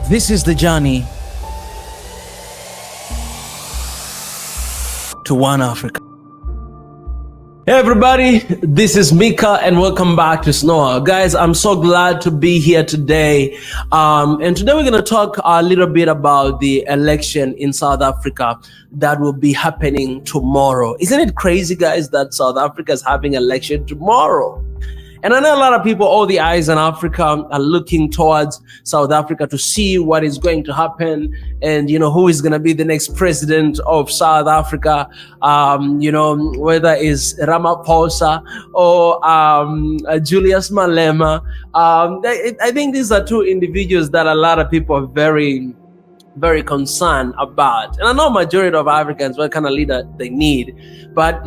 This is the journey to one Africa. Hey everybody, this is Mika and welcome back to SNOA. Guys, I'm so glad to be here today. And today we're going to talk a little bit about the election in South Africa that will be happening tomorrow. Isn't it crazy, guys, that South Africa is having election tomorrow? And I know a lot of people, all the eyes in Africa are looking towards South Africa to see what is going to happen and, who is going to be the next president of South Africa, whether it's Ramaphosa or Julius Malema. I think these are two individuals that a lot of people are very, very concerned about. And I know majority of Africans, what kind of leader they need, but,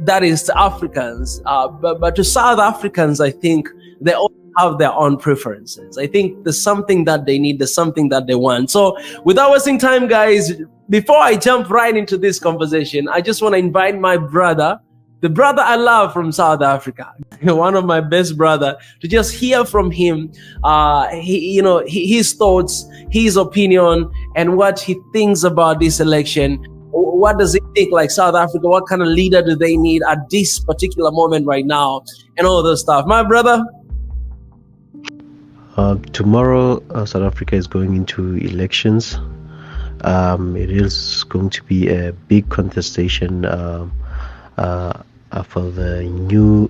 that is to Africans, but to South Africans, I think they all have their own preferences. I think there's something that they need, there's something that they want. So without wasting time, guys, before I jump right into this conversation, I just want to invite my brother, the brother I love from South Africa, one of my best brother, to just hear from him, his thoughts, his opinion, and what he thinks about this election. What does he think, like South Africa? What kind of leader do they need at this particular moment right now? And all those stuff. My brother? Tomorrow, South Africa is going into elections. It is going to be a big contestation for the new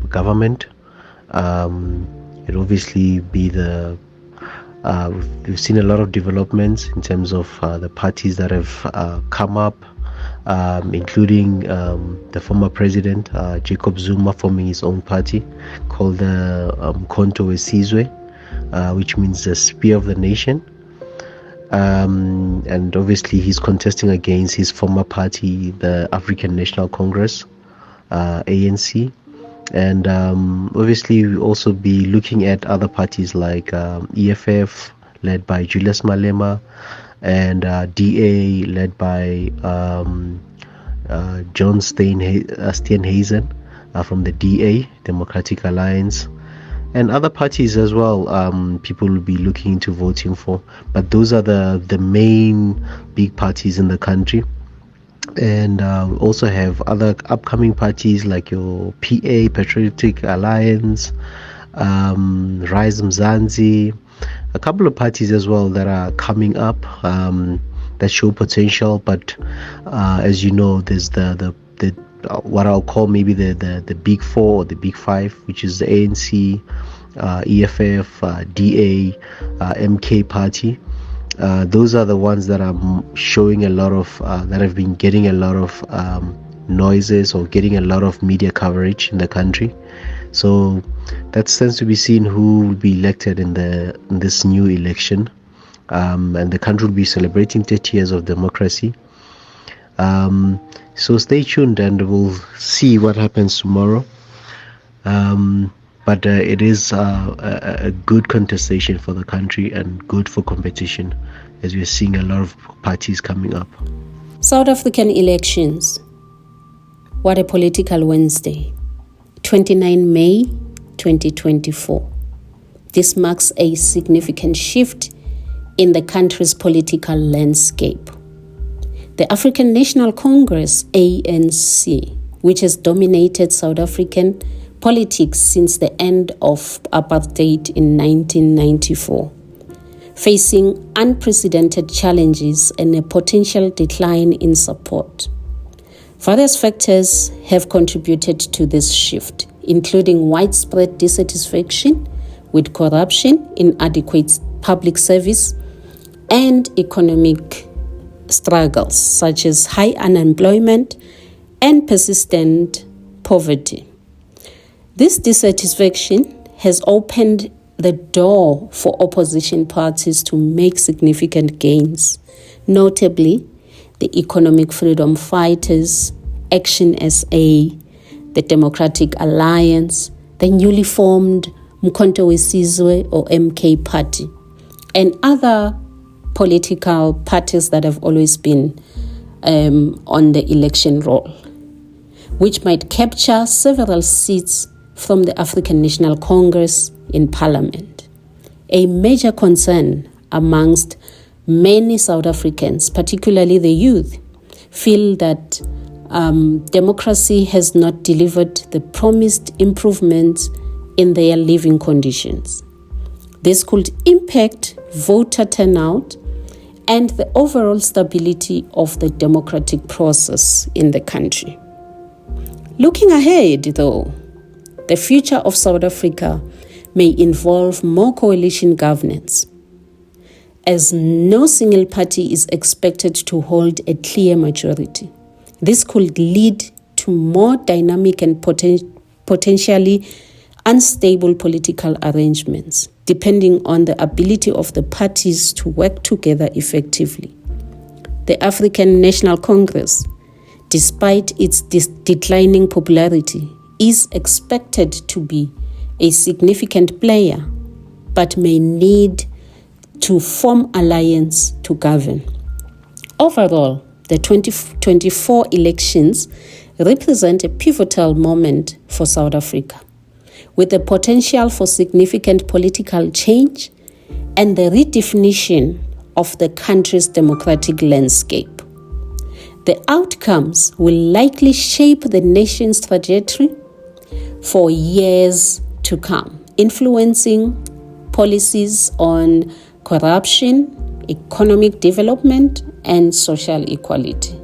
government. It obviously be the we've seen a lot of developments in terms of the parties that have come up, including the former president Jacob Zuma forming his own party called the Mkhonto weSizwe, which means the spear of the nation. And obviously he's contesting against his former party, the African National Congress, ANC. And obviously we'll also be looking at other parties like EFF, led by Julius Malema, and DA, led by John Steenhuisen from the DA, Democratic Alliance, and other parties as well. People will be looking into voting for, but those are the main big parties in the country. And we also have other upcoming parties like your PA, Patriotic Alliance, Rise Mzansi, a couple of parties as well that are coming up that show potential. But as you know, there's the what I'll call maybe the big four or the big five, which is the ANC, EFF, DA, MK party. Those are the ones that are showing a lot of that have been getting a lot of noises or getting a lot of media coverage in the country. So that stands to be seen who will be elected in this new election, and the country will be celebrating 30 years of democracy. So stay tuned and we'll see what happens tomorrow. But it is a good contestation for the country and good for competition, as we're seeing a lot of parties coming up. South African elections. What a political Wednesday. 29 May 2024. This marks a significant shift in the country's political landscape. The African National Congress, ANC, which has dominated South African politics since the end of apartheid in 1994, facing unprecedented challenges and a potential decline in support. Various factors have contributed to this shift, including widespread dissatisfaction with corruption, inadequate public service, and economic struggles such as high unemployment and persistent poverty. This dissatisfaction has opened the door for opposition parties to make significant gains, notably the Economic Freedom Fighters, Action SA, the Democratic Alliance, the newly formed Mkhonto weSizwe or MK party, and other political parties that have always been on the election roll, which might capture several seats from the African National Congress in Parliament. A major concern amongst many South Africans, particularly the youth, feel that democracy has not delivered the promised improvements in their living conditions. This could impact voter turnout and the overall stability of the democratic process in the country. Looking ahead, though, the future of South Africa may involve more coalition governance, as no single party is expected to hold a clear majority. This could lead to more dynamic and potentially unstable political arrangements, depending on the ability of the parties to work together effectively. The African National Congress, despite its declining popularity, is expected to be a significant player, but may need to form alliance to govern. Overall, the 2024 elections represent a pivotal moment for South Africa, with the potential for significant political change and the redefinition of the country's democratic landscape. The outcomes will likely shape the nation's trajectory for years to come, influencing policies on corruption, economic development, and social equality.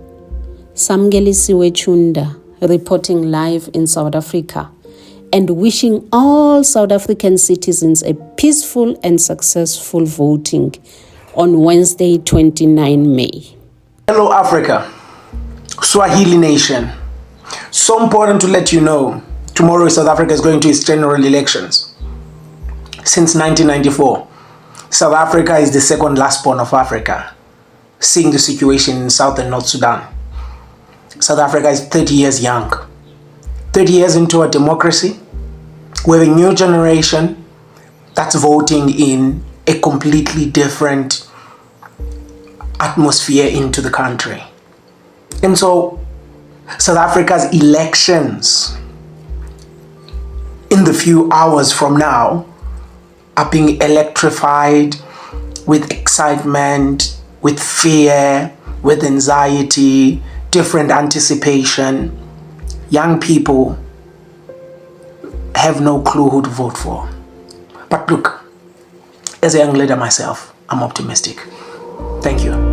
Samgelisiwe Chunda, reporting live in South Africa, and wishing all South African citizens a peaceful and successful voting on Wednesday, 29 May. Hello Africa, Swahili nation. So important to let you know, tomorrow South Africa is going to its general elections. Since 1994, South Africa is the second last born of Africa, seeing the situation in South and North Sudan. South Africa is 30 years young. 30 years into a democracy, we have a new generation that's voting in a completely different atmosphere into the country. And so South Africa's elections in the few hours from now are being electrified with excitement, with fear, with anxiety, different anticipation. Young people have no clue who to vote for. But look, as a young leader myself, I'm optimistic. Thank you.